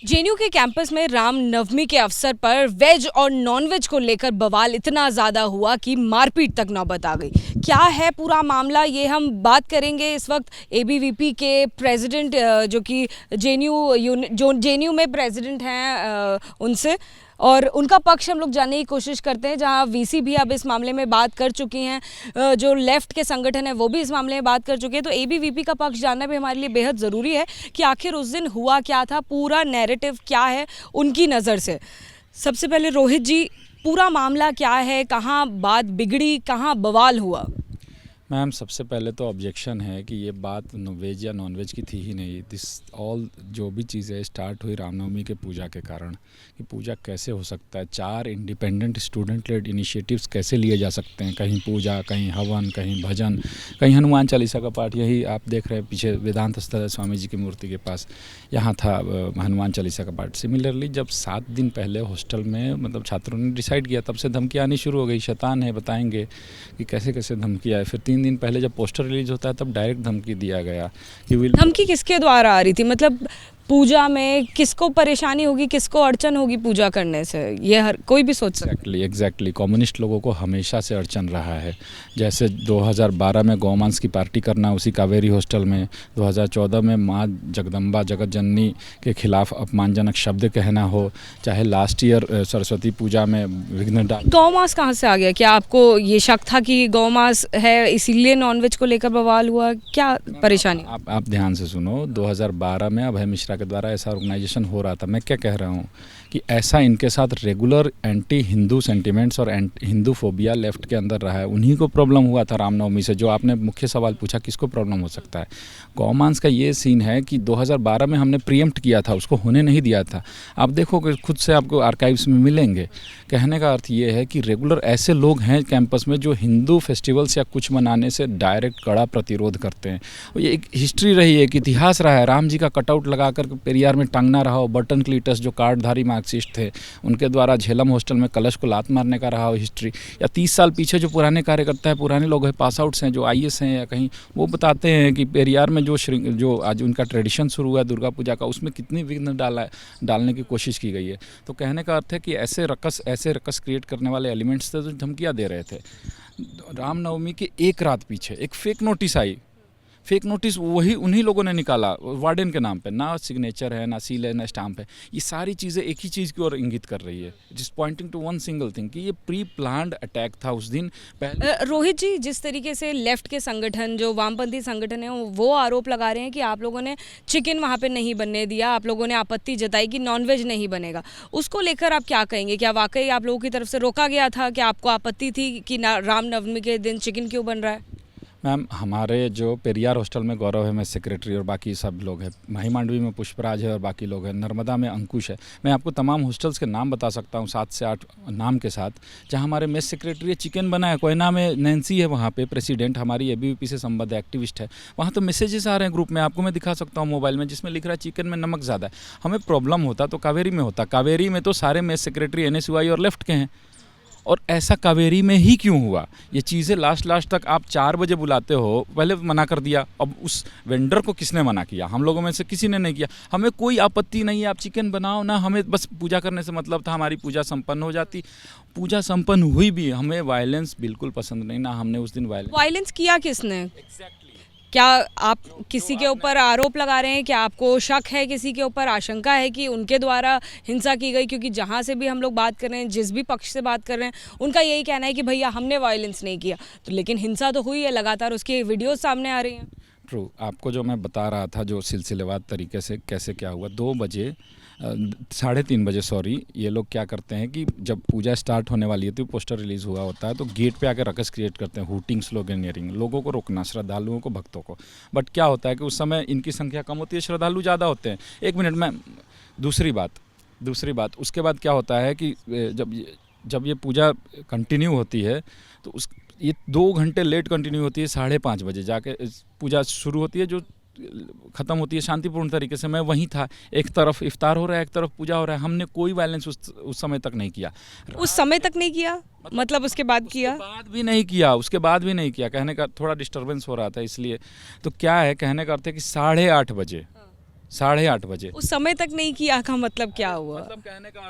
JNU के campus में रामनवमी के अवसर पर वेज और नॉनवेज को लेकर बवाल इतना ज़्यादा हुआ कि मारपीट तक नौबत आ गई। क्या है पूरा मामला, ये हम बात करेंगे इस वक्त एबीवीपी के प्रेसिडेंट जो कि जेएनयू में प्रेसिडेंट हैं उनसे, और उनका पक्ष हम लोग जानने की कोशिश करते हैं, जहां वीसी भी अब इस मामले में बात कर चुकी हैं, जो लेफ्ट के संगठन है वो भी इस मामले में बात कर चुके हैं। तो एबीवीपी का पक्ष जानना भी हमारे लिए बेहद ज़रूरी है कि आखिर उस दिन हुआ क्या था, पूरा नैरेटिव क्या है उनकी नज़र से। सबसे पहले रोहित जी, पूरा मामला क्या है, कहाँ बात बिगड़ी, कहाँ बवाल हुआ? मैम, सबसे पहले तो ऑब्जेक्शन है कि ये बात वेज या नॉनवेज की थी ही नहीं। दिस ऑल जो भी चीज़ें स्टार्ट हुई रामनवमी के पूजा के कारण, कि पूजा कैसे हो सकता है, 4 इंडिपेंडेंट स्टूडेंट लेड इनिशिएटिव्स कैसे लिए जा सकते हैं, कहीं पूजा, कहीं हवन, कहीं भजन, कहीं हनुमान चालीसा का पाठ। यही आप देख रहे हैं पीछे वेदांत स्थल है स्वामी जी की मूर्ति के पास, यहाँ था हनुमान चालीसा का पाठ। सिमिलरली जब 7 दिन पहले हॉस्टल में मतलब छात्रों ने डिसाइड किया, तब से धमकी आनी शुरू हो गई। शैतान है, बताएंगे कि कैसे कैसे धमकी आए। फिर 3 दिन पहले जब पोस्टर रिलीज होता है तब डायरेक्ट धमकी दिया गया कि धमकी किसके द्वारा आ रही थी? मतलब पूजा में किसको परेशानी होगी, किसको अड़चन होगी पूजा करने से, ये हर कोई भी सोच सकता है। एग्जैक्टली कम्युनिस्ट लोगों को हमेशा से अड़चन रहा है। जैसे 2012 में गौमांस की पार्टी करना उसी कावेरी हॉस्टल में, 2014 में माँ जगदम्बा जगत जननी के खिलाफ अपमानजनक शब्द कहना हो, चाहे लास्ट ईयर सरस्वती पूजा में विघ्न डाल। गौमांस कहाँ से आ गया? क्या आपको ये शक था कि गौमांस है इसीलिए नॉनवेज को लेकर बवाल हुआ? क्या परेशानी? आप ध्यान से सुनो। 2012 में अभय मिश्रा के द्वारा ऐसा ऑर्गेनाइजेशन हो रहा था। मैं क्या कह रहा हूँ कि ऐसा इनके साथ रेगुलर एंटी हिंदू सेंटिमेंट्स और हिंदू फोबिया लेफ्ट के अंदर रहा है। उन्हीं को प्रॉब्लम हुआ था रामनवमी से। जो आपने मुख्य सवाल पूछा किसको प्रॉब्लम हो सकता है, गौमांस का ये सीन है कि 2012 में हमने प्रीएम्प्ट किया था, उसको होने नहीं दिया था। आप देखो कि खुद से आपको आर्काइव्स में मिलेंगे। कहने का अर्थ ये है कि रेगुलर ऐसे लोग हैं कैंपस में जो हिंदू फेस्टिवल्स या कुछ मनाने से डायरेक्ट कड़ा प्रतिरोध करते हैं। ये एक हिस्ट्री रही है, एक इतिहास रहा है। राम जी का कटआउट लगाकर पेरियार में टांगना रहा हो, बर्टन क्लीटस जो कार्डधारी मार्क्सिस्ट थे उनके द्वारा झेलम हॉस्टल में कलश को लात मारने का रहा हो हिस्ट्री, या 30 साल पीछे जो पुराने कार्यकर्ता है, पुराने लोग हैं, पास आउट्स हैं, जो आईएएस हैं या कहीं, वो बताते हैं कि पेरियार में जो आज उनका ट्रेडिशन शुरू हुआ है दुर्गा पूजा का, उसमें कितनी विघ्न डालने की कोशिश की गई है। तो कहने का अर्थ है कि ऐसे रकस क्रिएट करने वाले एलिमेंट्स थे जो धमकियाँ दे रहे थे। रामनवमी के एक रात पीछे एक फेक नोटिस आई। फेक नोटिस वही उन्हीं लोगों ने निकाला वार्डन के नाम पे। ना सिग्नेचर है, ना सील है, ना स्टाम्प है। ये सारी चीज़ें एक ही चीज़ की ओर इंगित कर रही है, जिस pointing to one single thing कि ये प्री प्लान्ड अटैक था उस दिन पहले। रोहित जी, जिस तरीके से लेफ्ट के संगठन, जो वामपंथी संगठन है, वो आरोप लगा रहे हैं कि आप लोगों ने चिकन वहाँ पे नहीं बनने दिया, आप लोगों ने आपत्ति जताई कि नॉनवेज नहीं बनेगा, उसको लेकर आप क्या कहेंगे? क्या वाकई आप लोगों की तरफ से रोका गया था? क्या आपको आपत्ति थी कि रामनवमी के दिन चिकन क्यों बन रहा है? मैम, हमारे जो पेरियार हॉस्टल में गौरव है, मैं सेक्रेटरी, और बाकी सब लोग हैं। माही मांडवी में पुष्पराज है और बाकी लोग हैं। नर्मदा में अंकुश है। मैं आपको तमाम हॉस्टल्स के नाम बता सकता हूँ, 7 से 8 नाम के साथ, जहाँ हमारे मेस सेक्रेटरी है, चिकन बना है। कोयना में नैन्सी है, वहाँ पे प्रेसिडेंट, हमारी एबीवीपी से संबद्ध एक्टिविस्ट है। वहाँ तो मैसेजेस आ रहे हैं ग्रुप में, आपको मैं दिखा सकता हूँ मोबाइल में, जिसमें लिख रहा है चिकन में नमक ज़्यादा है। हमें प्रॉब्लम होता तो कावेरी में होता। कावेरी में तो सारे मेस सेक्रेटरी एनएसयूआई और लेफ्ट के हैं, और ऐसा कावेरी में ही क्यों हुआ? ये चीज़ें लास्ट तक आप 4 बजे बुलाते हो, पहले मना कर दिया। अब उस वेंडर को किसने मना किया? हम लोगों में से किसी ने नहीं किया। हमें कोई आपत्ति नहीं है, आप चिकन बनाओ ना, हमें बस पूजा करने से मतलब था, हमारी पूजा संपन्न हो जाती। पूजा संपन्न हुई भी। हमें वायलेंस बिल्कुल पसंद नहीं, ना हमने उस दिन वायलेंस किया किसने? क्या आप किसी के ऊपर आरोप लगा रहे हैं? क्या आपको शक है किसी के ऊपर, आशंका है कि उनके द्वारा हिंसा की गई? क्योंकि जहां से भी हम लोग बात कर रहे हैं, जिस भी पक्ष से बात कर रहे हैं, उनका यही कहना है कि भैया हमने वायलेंस नहीं किया। तो लेकिन हिंसा तो हुई है, लगातार उसकी वीडियो सामने आ रही हैं। ट्रू। आपको जो मैं बता रहा था, जो सिलसिलेवार तरीके से कैसे क्या हुआ, 2 बजे 3:30 बजे सॉरी, ये लोग क्या करते हैं कि जब पूजा स्टार्ट होने वाली है तो पोस्टर रिलीज़ हुआ होता है, तो गेट पे आकर रकस क्रिएट करते हैं, हूटिंग, स्लोगनियरिंग, लोगों को रोकना, श्रद्धालुओं को, भक्तों को। बट क्या होता है कि उस समय इनकी संख्या कम होती है, श्रद्धालु ज़्यादा होते हैं। 1 मिनट में दूसरी बात उसके बाद क्या होता है कि जब ये पूजा कंटिन्यू होती है तो ये 2 घंटे लेट कंटिन्यू होती है। 5:30 बजे जाके पूजा शुरू होती है, जो ख़त्म होती है शांतिपूर्ण तरीके से। मैं वहीं था, एक तरफ इफ्तार हो रहा है, एक तरफ पूजा हो रहा है। हमने कोई वायलेंस उस समय तक नहीं किया। उस समय तक नहीं किया मतलब उसके बाद किया? उसके बाद भी नहीं किया। कहने का थोड़ा डिस्टर्बेंस हो रहा था इसलिए। तो क्या है, कहने का अर्थ है कि 8:30 बजे 8:30 बजे। उस समय तक नहीं किया का मतलब क्या हुआ? मतलब कहने का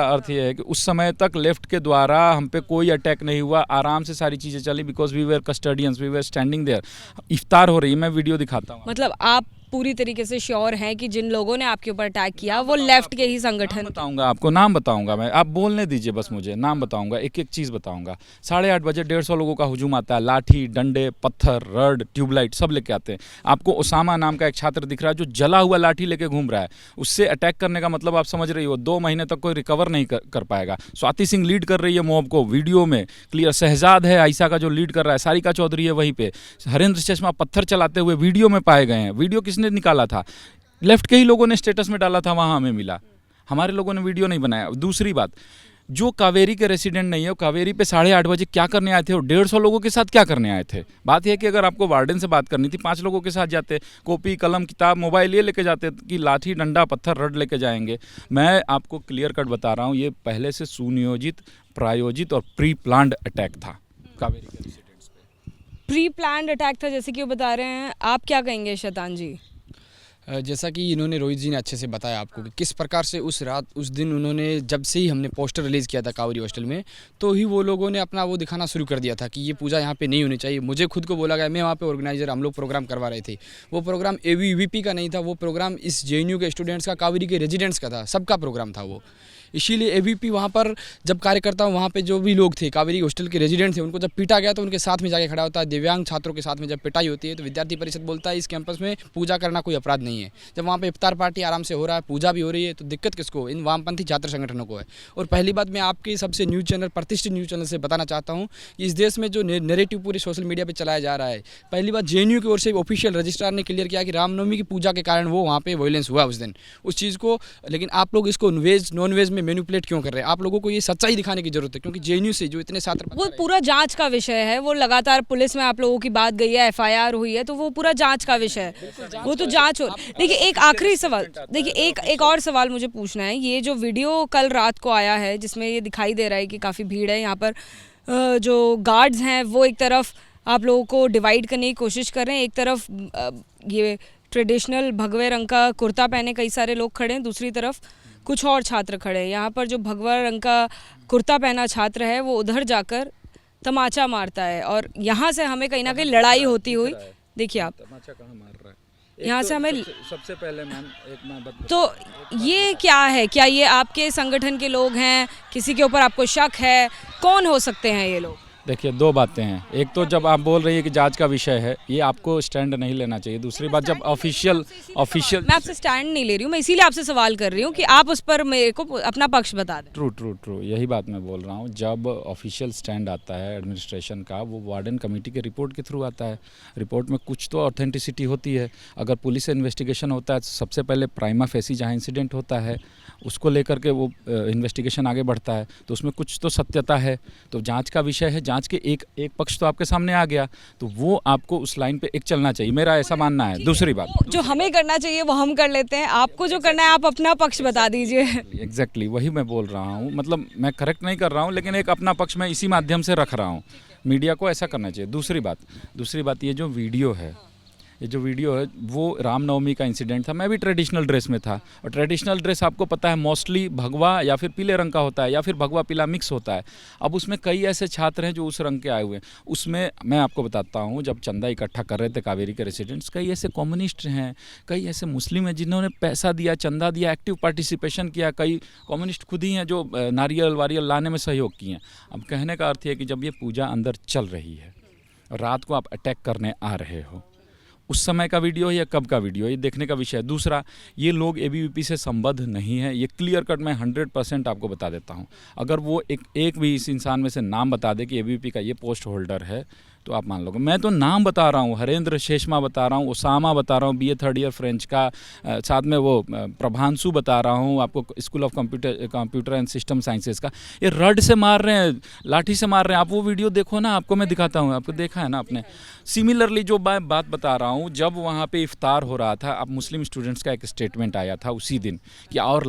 अर्थ ये है कि उस समय तक लेफ्ट के द्वारा हम पे कोई अटैक नहीं हुआ, आराम से सारी चीज़ें चली, because we were custodians, we were standing there. इफ्तार हो रही है, मैं वीडियो दिखाता हूँ। मतलब आप पूरी तरीके से श्योर हैं कि जिन लोगों ने आपके ऊपर अटैक किया वो लेफ्ट के ही संगठन? बताऊंगा आपको, नाम बताऊंगा मैं, आप बोलने दीजिए बस मुझे, नाम बताऊंगा, एक एक चीज़ बताऊंगा। 8:30 बजे 150 लोगों का हुजूम आता है, लाठी, डंडे, पत्थर, रड, ट्यूबलाइट सब लेके आते हैं। आपको ओसामा नाम का एक छात्र दिख रहा है जो जला हुआ लाठी लेके घूम रहा है, उससे अटैक करने का मतलब आप समझ रही हो, 2 महीने तक कोई रिकवर नहीं कर पाएगा। स्वाति सिंह लीड कर रही है मॉब को, वीडियो में क्लियर। शहजाद है आयशा का जो लीड कर रहा है, सारिका चौधरी है वहीं पे। हरेंद्र चश्मा पत्थर चलाते हुए वीडियो में पाए गए हैं। वीडियो किसने निकाला था? लेफ्ट के ही लोगों ने स्टेटस में डाला था, वहाँ हमें मिला, हमारे लोगों ने वीडियो नहीं बनाया। दूसरी बात, जो कावेरी के रेसिडेंट नहीं है, वो कावेरी पे 8:30 बजे क्या करने आए थे और 150 लोगों के साथ क्या करने आए थे? बात यह है कि अगर आपको वार्डन से बात करनी थी, 5 लोगों के साथ जाते, कॉपी कलम किताब मोबाइल ये लेके जाते कि लाठी डंडा पत्थर रड लेके जाएंगे। मैं आपको क्लियर कट बता रहा हूँ, ये पहले से सुनियोजित, प्रायोजित और प्री प्लान्ड अटैक था कावेरी के रेसिडेंट्स पे। प्री प्लान्ड अटैक था जैसे कि वो बता रहे हैं, आप क्या कहेंगे शैतान जी? जैसा कि इन्होंने, रोहित जी ने अच्छे से बताया आपको कि किस प्रकार से उस रात उस दिन उन्होंने, जब से ही हमने पोस्टर रिलीज़ किया था कावेरी हॉस्टल में, तो ही वो लोगों ने अपना वो दिखाना शुरू कर दिया था कि ये पूजा यहाँ पे नहीं होनी चाहिए। मुझे खुद को बोला गया, मैं वहाँ पे ऑर्गेनाइजर, हम लोग प्रोग्राम करवा रहे थे। वो प्रोग्राम ABVP का नहीं था, वो प्रोग्राम इस JNU के स्टूडेंट्स का, कावेरी के रेजिडेंट्स का था, सबका प्रोग्राम था वो। इसीलिए ABVP वहाँ पर जब कार्यकर्ता, वहाँ पे जो भी लोग थे कावेरी हॉस्टल के रेजिडेंट थे, उनको जब पीटा गया तो उनके साथ में जाके खड़ा होता है। दिव्यांग छात्रों के साथ में जब पिटाई होती है तो विद्यार्थी परिषद बोलता है इस कैंपस में पूजा करना कोई अपराध नहीं है। जब वहाँ पे इफ्तार पार्टी आराम से हो रहा है, पूजा भी हो रही है, तो दिक्कत किसको? इन वामपंथी छात्र संगठनों को है। और पहली बात, मैं आपके सबसे न्यूज़ चैनल, प्रतिष्ठित न्यूज़ चैनल से बताना चाहता हूँ कि इस देश में जो नैरेटिव पूरे सोशल मीडिया पर चलाया जा रहा है, पहली बात JNU की ओर से ऑफिशियल रजिस्ट्रार ने क्लियर किया कि रामनवमी की पूजा के कारण वो वहाँ पे वायलेंस हुआ उस दिन, उस चीज़ को। लेकिन आप लोग इसको वेज नॉन वेज में मैनिपुलेट क्यों कर रहे हैं? आप लोगों को ये सच्चाई दिखाने की जरूरत है, क्योंकि JNU से जो इतने छात्र, वो पूरा जांच का विषय है, वो लगातार पुलिस में आप लोगों की बात गई है, FIR हुई है, तो वो पूरा जांच का विषय है, वो तो जांच हो। देखिए एक आखिरी सवाल, देखिए एक और सवाल मुझे पूछना है। ये जो वीडियो कल रात को आया है जिसमें ये दिखाई दे रहा है कि काफ़ी भीड़ है यहाँ पर, जो गार्ड्स हैं वो एक तरफ आप लोगों को डिवाइड करने की कोशिश कर रहे हैं, एक तरफ ये ट्रेडिशनल भगवे रंग का कुर्ता पहने कई सारे लोग खड़े हैं, दूसरी तरफ कुछ और छात्र खड़े हैं। यहाँ पर जो भगवा रंग का कुर्ता पहना छात्र है वो उधर जाकर तमाचा मारता है और यहाँ से हमें कहीं ना कहीं लड़ाई होती हुई, देखिए आप तमाचा कहाँ मार रहा है, यहाँ से हमें सबसे पहले मैम तो ये क्या है? क्या ये आपके संगठन के लोग हैं? किसी के ऊपर आपको शक है? कौन हो सकते हैं ये लोग? देखिए 2 बातें हैं। एक तो जब आप बोल रही है कि जांच का विषय है, ये आपको स्टैंड नहीं लेना चाहिए। दूसरी बात, जब ऑफिशियल मैं आपसे स्टैंड नहीं ले रही हूँ, मैं इसीलिए आपसे सवाल कर रही हूँ कि आप उस पर मेरे को अपना पक्ष बता दें। ट्रू यही बात मैं बोल रहा हूँ। जब ऑफिशियल स्टैंड आता है एडमिनिस्ट्रेशन का, वो वार्डन कमेटी के रिपोर्ट के थ्रू आता है। रिपोर्ट में कुछ तो ऑथेंटिसिटी होती है। अगर पुलिस से इन्वेस्टिगेशन होता है तो सबसे पहले प्राइमा फेसी जहाँ इंसिडेंट होता है उसको लेकर के वो इन्वेस्टिगेशन आगे बढ़ता है, तो उसमें कुछ तो सत्यता है। तो जांच का विषय है, जांच के एक पक्ष तो आपके सामने आ गया, तो वो आपको उस लाइन पे एक चलना चाहिए, मेरा ऐसा मानना है। दूसरी बात, जो हमें करना चाहिए वो हम कर लेते हैं, आपको जो करना है आप अपना पक्ष बता दीजिए। एग्जैक्टली वही मैं बोल रहा हूँ। मतलब मैं करेक्ट नहीं कर रहा हूँ, लेकिन एक अपना पक्ष मैं इसी माध्यम से रख रहा हूँ। मीडिया को ऐसा करना चाहिए। दूसरी बात ये जो वीडियो है, वो रामनवमी का इंसिडेंट था। मैं भी ट्रेडिशनल ड्रेस में था, और ट्रेडिशनल ड्रेस आपको पता है मोस्टली भगवा या फिर पीले रंग का होता है, या फिर भगवा पीला मिक्स होता है। अब उसमें कई ऐसे छात्र हैं जो उस रंग के आए हुए हैं। उसमें मैं आपको बताता हूँ, जब चंदा इकट्ठा कर रहे थे कावेरी के रेसिडेंट्स, कई ऐसे कम्युनिस्ट हैं, कई ऐसे मुस्लिम हैं जिन्होंने पैसा दिया, चंदा दिया, एक्टिव पार्टिसिपेशन किया। कई कम्युनिस्ट खुद ही हैं जो नारियल वारियल लाने में सहयोग किए हैं। अब कहने का अर्थ है कि जब ये पूजा अंदर चल रही है और रात को आप अटैक करने आ रहे हो, उस समय का वीडियो है या कब का वीडियो है, ये देखने का विषय है। दूसरा, ये लोग ABVP से संबद्ध नहीं है, ये क्लियर कट मैं 100% आपको बता देता हूँ। अगर वो एक भी इस इंसान में से नाम बता दे कि ABVP का ये पोस्ट होल्डर है, तो आप मान लोगे। मैं तो नाम बता रहा हूँ, हरेंद्र शेषमा बता रहा हूँ, ओसामा बता रहा हूँ, BA 3rd ईयर फ्रेंच का, साथ में वो प्रभांशु बता रहा हूँ आपको, school of computer and system sciences का। ये रड से मार रहे हैं, लाठी से मार रहे हैं। आप वो वीडियो देखो ना, आपको मैं दिखाता हूँ, आपको देखा है ना आपने। सिमिलरली जो मैं बात बता रहा हूँ, जब वहाँ पे इफ्तार हो रहा था, अब मुस्लिम स्टूडेंट्स का एक स्टेटमेंट आया था उसी दिन कि our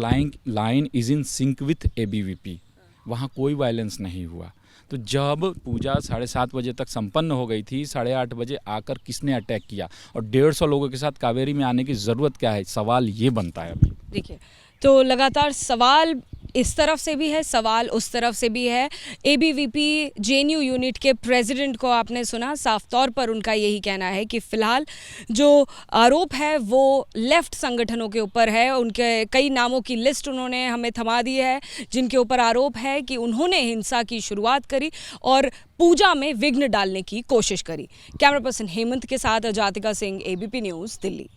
line is in sync with ABVP। वहाँ कोई वायलेंस नहीं हुआ। तो जब पूजा 7:30 बजे तक संपन्न हो गई थी, 8:30 बजे आकर किसने अटैक किया और 150 लोगों के साथ कावेरी में आने की ज़रूरत क्या है? सवाल ये बनता है अभी। देखिए, तो लगातार सवाल इस तरफ से भी है, सवाल उस तरफ से भी है। एबीवीपी जेएनयू यूनिट के प्रेसिडेंट को आपने सुना, साफ तौर पर उनका यही कहना है कि फ़िलहाल जो आरोप है वो लेफ़्ट संगठनों के ऊपर है। उनके कई नामों की लिस्ट उन्होंने हमें थमा दी है जिनके ऊपर आरोप है कि उन्होंने हिंसा की शुरुआत करी और पूजा में विघ्न डालने की कोशिश करी। कैमरा पर्सन हेमंत के साथ अजातिका सिंह, एबीपी न्यूज़, दिल्ली।